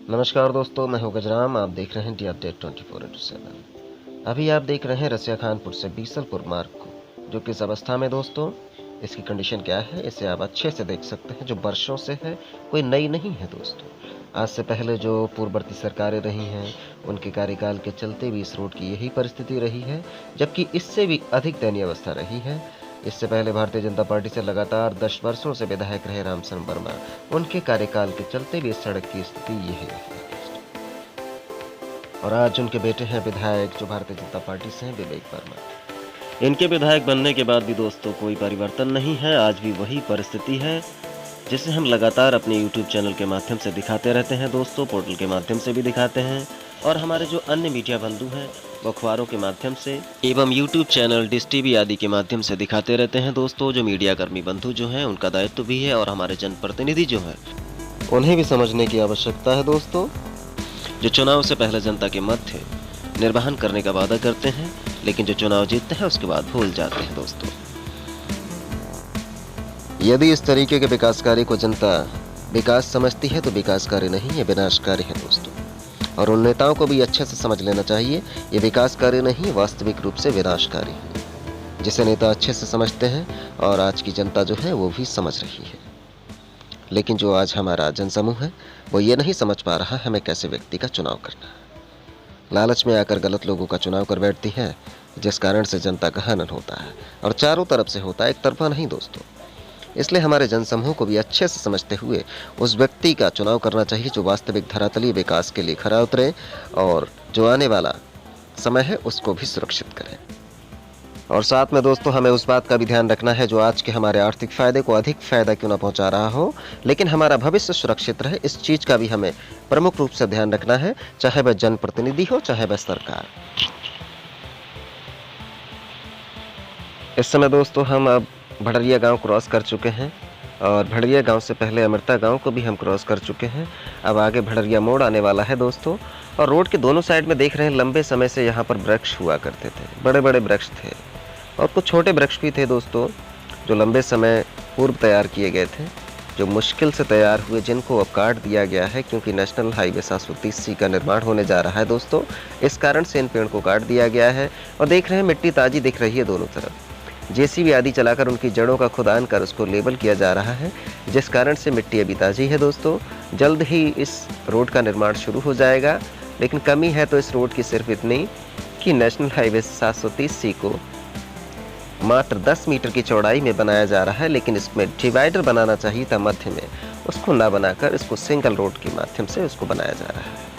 नमस्कार दोस्तों, मैं हूं गजराम। आप देख रहे हैं डी अपडेट 24/7। अभी आप देख रहे हैं रसिया खानपुर से बीसलपुर मार्ग को, जो किस अवस्था में दोस्तों, इसकी कंडीशन क्या है, इसे आप अच्छे से देख सकते हैं। जो वर्षों से है, कोई नई नहीं है दोस्तों। आज से पहले जो पूर्ववर्ती सरकारें रही हैं, उनके कार्यकाल के चलते भी इस रोड की यही परिस्थिति रही है, जबकि इससे भी अधिक दयनीय अवस्था रही है। इससे पहले भारतीय जनता पार्टी से लगातार 10 वर्षों से विधायक रहे रामशरण वर्मा, उनके कार्यकाल के चलते भी इस सड़क की स्थिति यही रही है। और आज उनके बेटे हैं विधायक, जो भारतीय जनता पार्टी से हैं, विवेक वर्मा। इनके विधायक बनने के बाद भी दोस्तों कोई परिवर्तन नहीं है। आज भी वही परिस्थिति है, जिसे हम लगातार अपने YouTube चैनल के माध्यम से दिखाते रहते हैं दोस्तों, पोर्टल के माध्यम से भी दिखाते हैं, और हमारे जो अन्य मीडिया बंधु हैं वो अखबारों के माध्यम से एवं YouTube चैनल डिश टीवी आदि के माध्यम से दिखाते रहते हैं दोस्तों। जो मीडिया कर्मी बंधु जो हैं, उनका दायित्व भी है, और हमारे जनप्रतिनिधि जो हैं, उन्हें भी समझने की आवश्यकता है दोस्तों। जो चुनाव से पहले जनता के मध्य निर्वहन करने का वादा करते हैं, लेकिन जो चुनाव जीतते हैं उसके बाद भूल जाते हैं दोस्तों। यदि इस तरीके के विकास कार्य को जनता विकास समझती है तो विकास कार्य नहीं, ये विनाशकारी है दोस्तों। और उन नेताओं को भी अच्छे से समझ लेना चाहिए, ये विकास कार्य नहीं, वास्तविक रूप से विनाशकारी है, जिसे नेता अच्छे से समझते हैं और आज की जनता जो है वो भी समझ रही है। लेकिन जो आज हमारा जनसमूह है वो ये नहीं समझ पा रहा हमें कैसे व्यक्ति का चुनाव करना है। लालच में आकर गलत लोगों का चुनाव कर बैठती है, जिस कारण से जनता का हनन होता है, और चारों तरफ से होता है, एक तरफा नहीं दोस्तों। इसलिए हमारे जनसमूह को भी अच्छे से समझते हुए उस व्यक्ति का चुनाव करना चाहिए जो वास्तविक धरातलीय विकास के लिए खरा उतरे, और जो आने वाला समय है उसको भी सुरक्षित करें। और साथ में दोस्तों हमें उस बात का भी ध्यान रखना है, जो आज के हमारे आर्थिक फायदे को अधिक फायदा क्यों ना पहुंचा रहा हो, लेकिन हमारा भविष्य सुरक्षित रहे, इस चीज का भी हमें प्रमुख रूप से ध्यान रखना है, चाहे वह जनप्रतिनिधि हो, चाहे वह सरकार। इस समय दोस्तों हम अब भड़रिया गांव क्रॉस कर चुके हैं, और भड़रिया गांव से पहले अमृता गांव को भी हम क्रॉस कर चुके हैं। अब आगे भड़रिया मोड़ आने वाला है दोस्तों। और रोड के दोनों साइड में देख रहे हैं, लंबे समय से यहाँ पर वृक्ष हुआ करते थे, बड़े बड़े वृक्ष थे, और कुछ छोटे वृक्ष भी थे दोस्तों, जो लंबे समय पूर्व तैयार किए गए थे, जो मुश्किल से तैयार हुए, जिनको अब काट दिया गया है, क्योंकि नेशनल हाईवे 730C का निर्माण होने जा रहा है दोस्तों। इस कारण से इन पेड़ को काट दिया गया है। और देख रहे हैं मिट्टी ताज़ी दिख रही है दोनों तरफ, जेसीबी आदि चलाकर उनकी जड़ों का खुदान कर उसको लेबल किया जा रहा है, जिस कारण से मिट्टी अभी ताज़ी है दोस्तों। जल्द ही इस रोड का निर्माण शुरू हो जाएगा, लेकिन कमी है तो इस रोड की सिर्फ इतनी कि नेशनल हाईवे 730C को मात्र 10 मीटर की चौड़ाई में बनाया जा रहा है, लेकिन इसमें डिवाइडर बनाना चाहिए था मध्य में, उसको ना बनाकर इसको सिंगल रोड के माध्यम से उसको बनाया जा रहा है,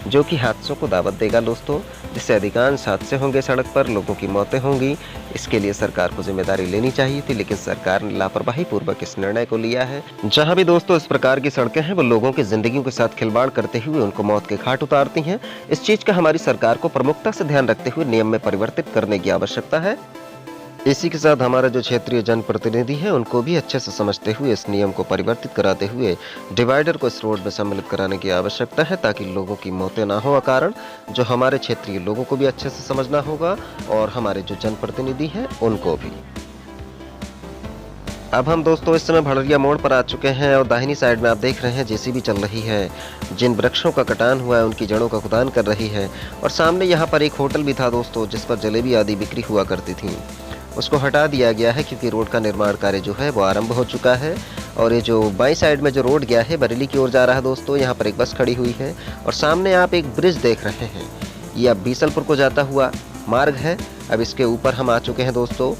जो कि हादसों को दावत देगा दोस्तों, जिससे अधिकांश हादसे होंगे, सड़क पर लोगों की मौतें होंगी। इसके लिए सरकार को जिम्मेदारी लेनी चाहिए थी, लेकिन सरकार ने लापरवाही पूर्वक इस निर्णय को लिया है। जहां भी दोस्तों इस प्रकार की सड़कें हैं, वो लोगों की जिंदगियों के साथ खिलवाड़ करते हुए उनको मौत के घाट उतारती हैं। इस चीज का हमारी सरकार को प्रमुखता से ध्यान रखते हुए नियम में परिवर्तित करने की आवश्यकता है। इसी के साथ हमारे जो क्षेत्रीय जनप्रतिनिधि हैं, उनको भी अच्छे से समझते हुए इस नियम को परिवर्तित कराते हुए डिवाइडर को इस रोड में सम्मिलित कराने की आवश्यकता है, ताकि लोगों की मौतें ना हो। कारण जो हमारे क्षेत्रीय लोगों को भी अच्छे से समझना होगा, और हमारे जो जनप्रतिनिधि हैं उनको भी। अब हम दोस्तों इस समय भड़रिया मोड़ पर आ चुके हैं, और दाहिनी साइड में आप देख रहे हैं जेसीबी चल रही है, जिन वृक्षों का कटान हुआ है उनकी जड़ों का खुदान कर रही है। और सामने यहाँ पर एक होटल भी था दोस्तों, जिस पर जलेबी आदि बिक्री हुआ करती थी, उसको हटा दिया गया है, क्योंकि रोड का निर्माण कार्य जो है वो आरंभ हो चुका है। और ये जो बाईं साइड में जो रोड गया है, बरेली की ओर जा रहा है दोस्तों, यहाँ पर एक बस खड़ी हुई है, और सामने आप एक ब्रिज देख रहे हैं, ये अब बीसलपुर को जाता हुआ मार्ग है। अब इसके ऊपर हम आ चुके हैं दोस्तों,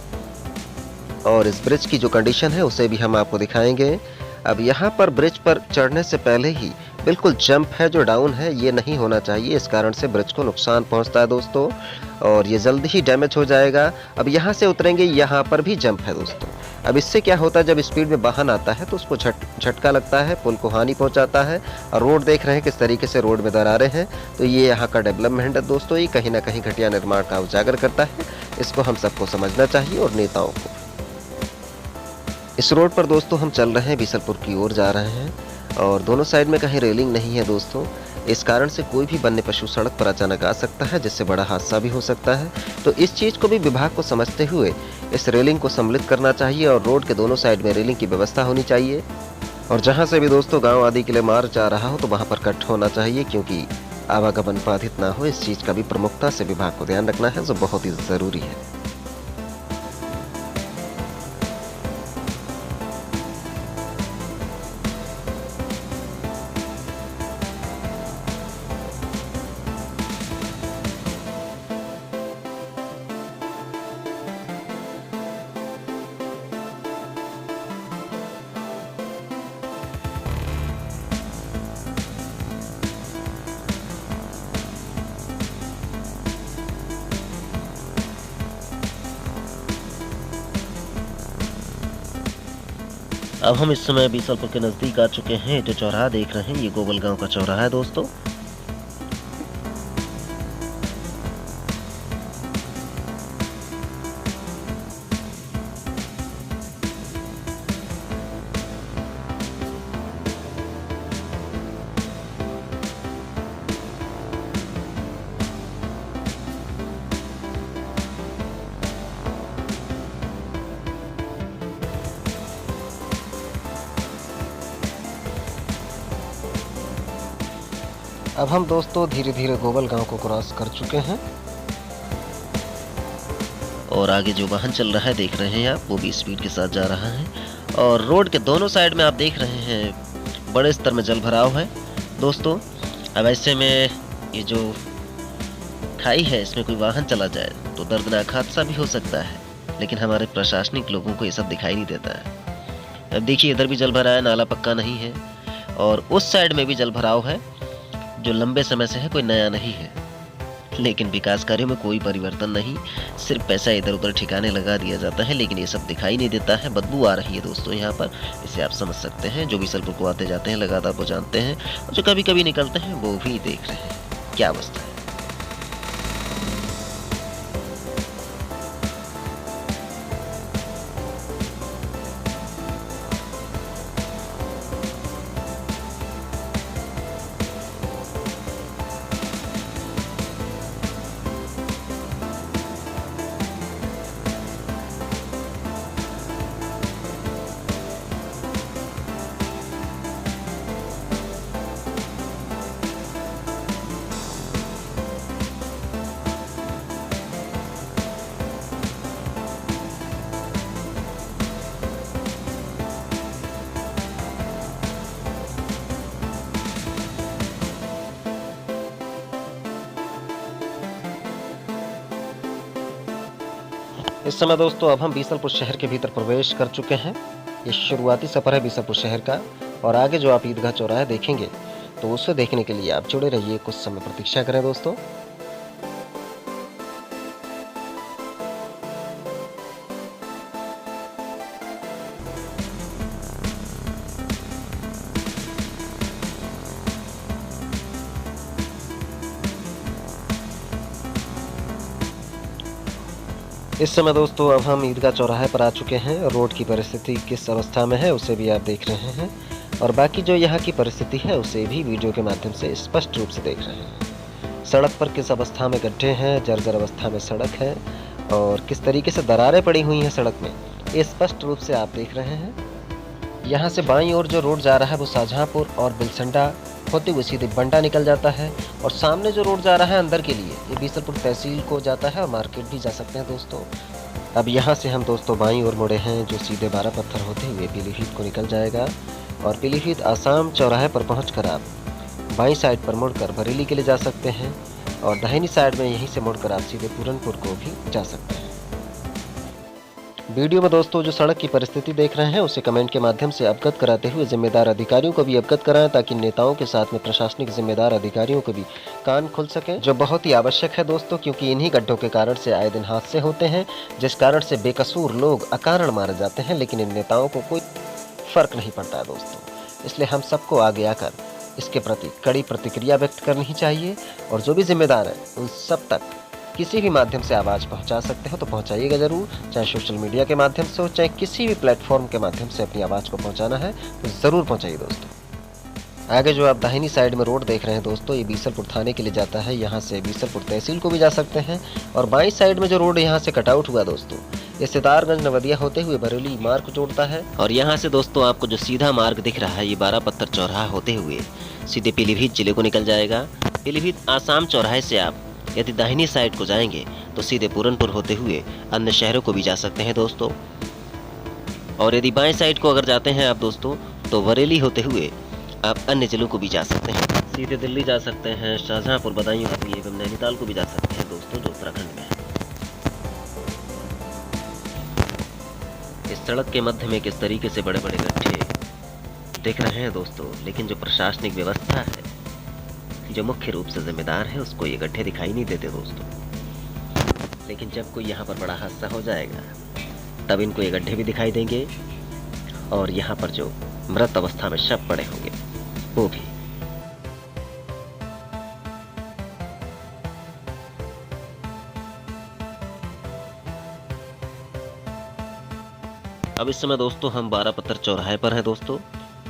और इस ब्रिज की जो कंडीशन है उसे भी हम आपको दिखाएंगे। अब यहाँ पर ब्रिज पर चढ़ने से पहले ही बिल्कुल जंप है जो डाउन है, ये नहीं होना चाहिए, इस कारण से ब्रिज को नुकसान पहुंचता है दोस्तों, और ये जल्द ही डैमेज हो जाएगा। अब यहाँ से उतरेंगे, यहाँ पर भी जंप है दोस्तों। अब इससे क्या होता है, जब स्पीड में वाहन आता है तो उसको झटका लगता है, पुल को हानि पहुंचाता है। और रोड देख रहे हैं किस तरीके से रोड में दरारें हैं, तो ये यहाँ का डेवलपमेंट है दोस्तों, ये कहीं ना कहीं घटिया निर्माण का उजागर करता है। इसको हम सबको समझना चाहिए, और नेताओं को। इस रोड पर दोस्तों हम चल रहे हैं, बीसलपुर की ओर जा रहे हैं, और दोनों साइड में कहीं रेलिंग नहीं है दोस्तों। इस कारण से कोई भी वन्य पशु सड़क पर अचानक आ सकता है, जिससे बड़ा हादसा भी हो सकता है। तो इस चीज़ को भी विभाग को समझते हुए इस रेलिंग को सम्मिलित करना चाहिए, और रोड के दोनों साइड में रेलिंग की व्यवस्था होनी चाहिए। और जहाँ से भी दोस्तों गांव आदि के लिए मार्ग जा रहा हो तो वहाँ पर कट होना चाहिए, क्योंकि आवागमन बाधित ना हो। इस चीज़ का भी प्रमुखता से विभाग को ध्यान रखना है, जो बहुत ही ज़रूरी है। अब हम इस समय बीसलपुर के नज़दीक आ चुके हैं। जो चौराहा देख रहे हैं ये गोबल गांव का चौराहा है दोस्तों। अब हम दोस्तों धीरे धीरे गोबल गांव को क्रॉस कर चुके हैं और आगे जो वाहन चल रहा है देख रहे हैं आप, वो भी स्पीड के साथ जा रहा है। और रोड के दोनों साइड में आप देख रहे हैं बड़े स्तर में जल भराव है दोस्तों। अब ऐसे में ये जो खाई है इसमें कोई वाहन चला जाए तो दर्दनाक हादसा भी हो सकता है, लेकिन हमारे प्रशासनिक लोगों को ये सब दिखाई नहीं देता है। अब देखिए इधर भी जल भरा है, नाला पक्का नहीं है, और उस साइड में भी जल भराव है जो लंबे समय से है, कोई नया नहीं है। लेकिन विकास कार्यों में कोई परिवर्तन नहीं, सिर्फ पैसा इधर उधर ठिकाने लगा दिया जाता है, लेकिन ये सब दिखाई नहीं देता है। बदबू आ रही है दोस्तों यहाँ पर, इसे आप समझ सकते हैं। जो बीसलपुर को आते जाते हैं लगातार वो जानते हैं, और जो कभी कभी निकलते हैं वो भी देख रहे हैं क्या अवस्था है। इस समय दोस्तों अब हम बीसलपुर शहर के भीतर प्रवेश कर चुके हैं। ये शुरुआती सफर है बीसलपुर शहर का, और आगे जो आप ईदगाह चौराहा देखेंगे तो उसे देखने के लिए आप जुड़े रहिए, कुछ समय प्रतीक्षा करें दोस्तों। इस समय दोस्तों अब हम ईदगाह चौराहे पर आ चुके हैं। रोड की परिस्थिति किस अवस्था में है उसे भी आप देख रहे हैं, और बाकी जो यहाँ की परिस्थिति है उसे भी वीडियो के माध्यम से स्पष्ट रूप से देख रहे हैं। सड़क पर किस अवस्था में गड्ढे हैं, जर्जर अवस्था में सड़क है, और किस तरीके से दरारें पड़ी हुई हैं सड़क में, ये स्पष्ट रूप से आप देख रहे हैं। यहाँ से बाईं ओर जो रोड जा रहा है वो शाहजहाँपुर और बिलसंडा होते हुए सीधे बंडा निकल जाता है, और सामने जो रोड जा रहा है अंदर के लिए ये बीसलपुर तहसील को जाता है, और मार्केट भी जा सकते हैं दोस्तों। अब यहाँ से हम दोस्तों बाईं ओर मुड़े हैं, जो सीधे 12 पत्थर होते हुए पीलीभीत को निकल जाएगा, और पीलीभीत आसाम चौराहे पर पहुँचकर आप बाईं साइड पर मुड़कर बरेली के लिए जा सकते हैं, और दाहिनी साइड में यहीं से मुड़कर आप सीधे पूरनपुर को भी जा सकते हैं। वीडियो में दोस्तों जो सड़क की परिस्थिति देख रहे हैं उसे कमेंट के माध्यम से अवगत कराते हुए जिम्मेदार अधिकारियों को भी अवगत कराएं, ताकि नेताओं के साथ में प्रशासनिक जिम्मेदार अधिकारियों को भी कान खुल सके, जो बहुत ही आवश्यक है दोस्तों, क्योंकि इन्हीं गड्ढों के कारण से आए दिन हादसे होते हैं, जिस कारण से बेकसूर लोग अकारण मारे जाते हैं, लेकिन इन नेताओं को कोई फर्क नहीं पड़ता है दोस्तों। इसलिए हम सबको आगे आकर इसके प्रति कड़ी प्रतिक्रिया व्यक्त करनी चाहिए, और जो भी जिम्मेदार है उन सब तक किसी भी माध्यम से आवाज़ पहुंचा सकते हो तो पहुंचाइएगा ज़रूर, चाहे सोशल मीडिया के माध्यम से हो, चाहे किसी भी प्लेटफॉर्म के माध्यम से अपनी आवाज़ को पहुंचाना है तो ज़रूर पहुंचाइए दोस्तों। आगे जो आप दाहिनी साइड में रोड देख रहे हैं दोस्तों, ये बीसलपुर थाने के लिए जाता है। यहाँ से बीसलपुर तहसील को भी जा सकते हैं। और बाईं साइड में जो रोड यहाँ से कटआउट हुआ दोस्तों, ये सितारगंज नवदिया होते हुए बरेली मार्ग को जोड़ता है। और यहाँ से दोस्तों आपको जो सीधा मार्ग दिख रहा है, ये 12 पत्थर चौराहा होते हुए सीधे पीलीभीत जिले को निकल जाएगा। पीलीभीत आसाम चौराहे से आप यदि दाहिनी साइड को जाएंगे तो सीधे पूरनपुर होते हुए अन्य शहरों को भी जा सकते हैं दोस्तों। और यदि बाएं साइड को अगर जाते हैं आप दोस्तों, तो बरेली होते हुए आप अन्य जिलों को भी जा सकते हैं। सीधे दिल्ली जा सकते हैं, शाहजहांपुर, बदायूं एवं नैनीताल को भी जा सकते हैं दोस्तों, जो उत्तराखंड में है। इस सड़क के मध्य में किस तरीके से बड़े बड़े गड्ढे दिख रहे हैं दोस्तों, लेकिन जो प्रशासनिक व्यवस्था है, जो मुख्य रूप से जिम्मेदार है, उसको ये गड्ढे दिखाई नहीं देते दोस्तों। लेकिन जब कोई यहाँ पर बड़ा हादसा हो जाएगा तब इनको ये गड्ढे भी दिखाई देंगे, और यहाँ पर जो मृत अवस्था में शव पड़े होंगे वो भी। अब इस समय दोस्तों हम 12 पत्थर चौराहे पर हैं दोस्तों,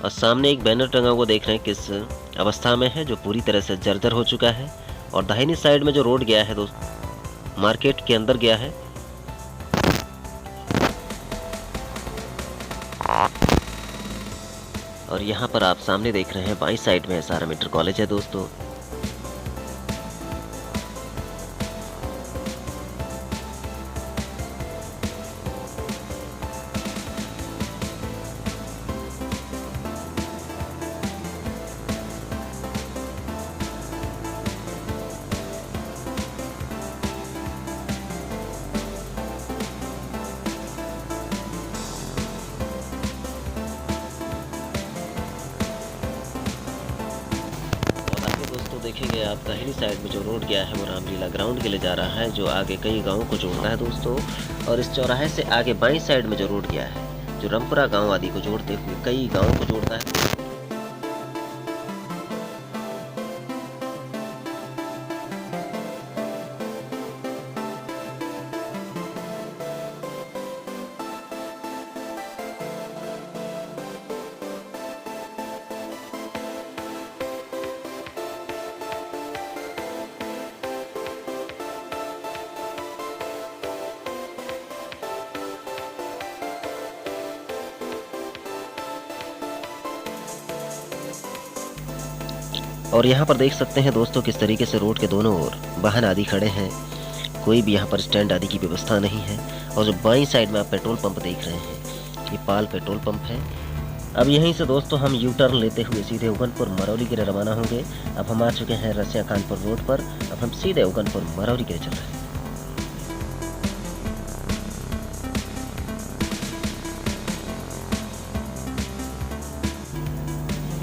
और सामने एक बैनर टंगा हुआ देख रहे हैं किस अवस्था में है, जो पूरी तरह से जर्जर हो चुका है। और दाहिनी साइड में जो रोड गया है दोस्तों, मार्केट के अंदर गया है। और यहाँ पर आप सामने देख रहे हैं बाईं साइड में SRM इंटर कॉलेज है दोस्तों। देखेंगे आप दाहिनी साइड में जो रोड गया है वो रामलीला ग्राउंड के लिए जा रहा है, जो आगे कई गांवों को जोड़ता है दोस्तों। और इस चौराहे से आगे बाईं साइड में जो रोड गया है, जो रामपुरा गांव आदि को जोड़ते हुए कई गांवों को जोड़ता है। और यहाँ पर देख सकते हैं दोस्तों किस तरीके से रोड के दोनों ओर वाहन आदि खड़े हैं, कोई भी यहाँ पर स्टैंड आदि की व्यवस्था नहीं है। और जो बाईं साइड में आप पेट्रोल पंप देख रहे हैं, ये पाल पेट्रोल पंप है। अब यहीं से दोस्तों हम यू टर्न लेते हुए सीधे उगनपुर मरौली के लिए रवाना होंगे। अब हम आ चुके हैं रसिया खानपुर रोड पर। अब हम सीधे उगनपुर मरौली के लिए चल रहे हैं।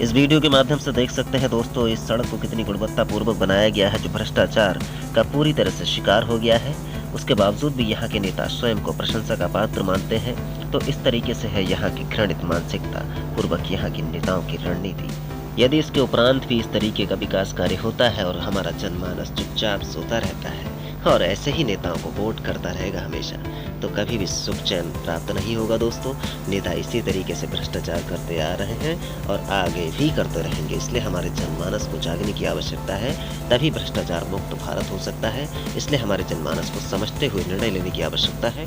इस वीडियो के माध्यम से देख सकते हैं दोस्तों इस सड़क को कितनी गुणवत्तापूर्वक बनाया गया है, जो भ्रष्टाचार का पूरी तरह से शिकार हो गया है। उसके बावजूद भी यहाँ के नेता स्वयं को प्रशंसा का पात्र मानते हैं। तो इस तरीके से है यहाँ की घृणित मानसिकता पूर्वक यहाँ की नेताओं की रणनीति। यदि इसके उपरांत भी इस तरीके का विकास कार्य होता है और हमारा जनमानस चुपचाप सोता रहता है और ऐसे ही नेताओं को वोट करता रहेगा हमेशा, तो कभी भी सुख चैन प्राप्त नहीं होगा दोस्तों। नेता इसी तरीके से भ्रष्टाचार करते आ रहे हैं और आगे भी करते रहेंगे। इसलिए हमारे जनमानस को जागने की आवश्यकता है, तभी भ्रष्टाचार मुक्त भारत हो सकता है। इसलिए हमारे जनमानस को समझते हुए निर्णय लेने की आवश्यकता है।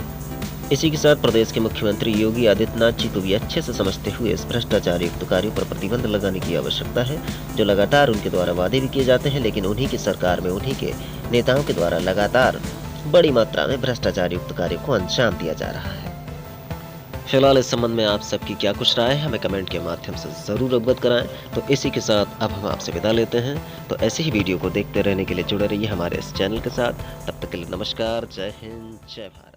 इसी के साथ प्रदेश के मुख्यमंत्री योगी आदित्यनाथ जी को भी अच्छे से समझते हुए इस भ्रष्टाचार युक्त कार्यों पर प्रतिबंध लगाने की आवश्यकता है, जो लगातार उनके द्वारा वादे भी किए जाते हैं, लेकिन उन्हीं की सरकार में उन्हीं के नेताओं के द्वारा लगातार बड़ी मात्रा में भ्रष्टाचार युक्त कार्यों को अंजाम दिया जा रहा है। फिलहाल इस संबंध में आप सबकी क्या कुछ राय है, हमें कमेंट के माध्यम से जरूर अवगत कराएं। तो इसी के साथ अब हम आपसे विदा लेते हैं। तो ऐसे ही वीडियो को देखते रहने के लिए जुड़े रहिए हमारे इस चैनल के साथ। तब तक के लिए नमस्कार, जय हिंद, जय भारत।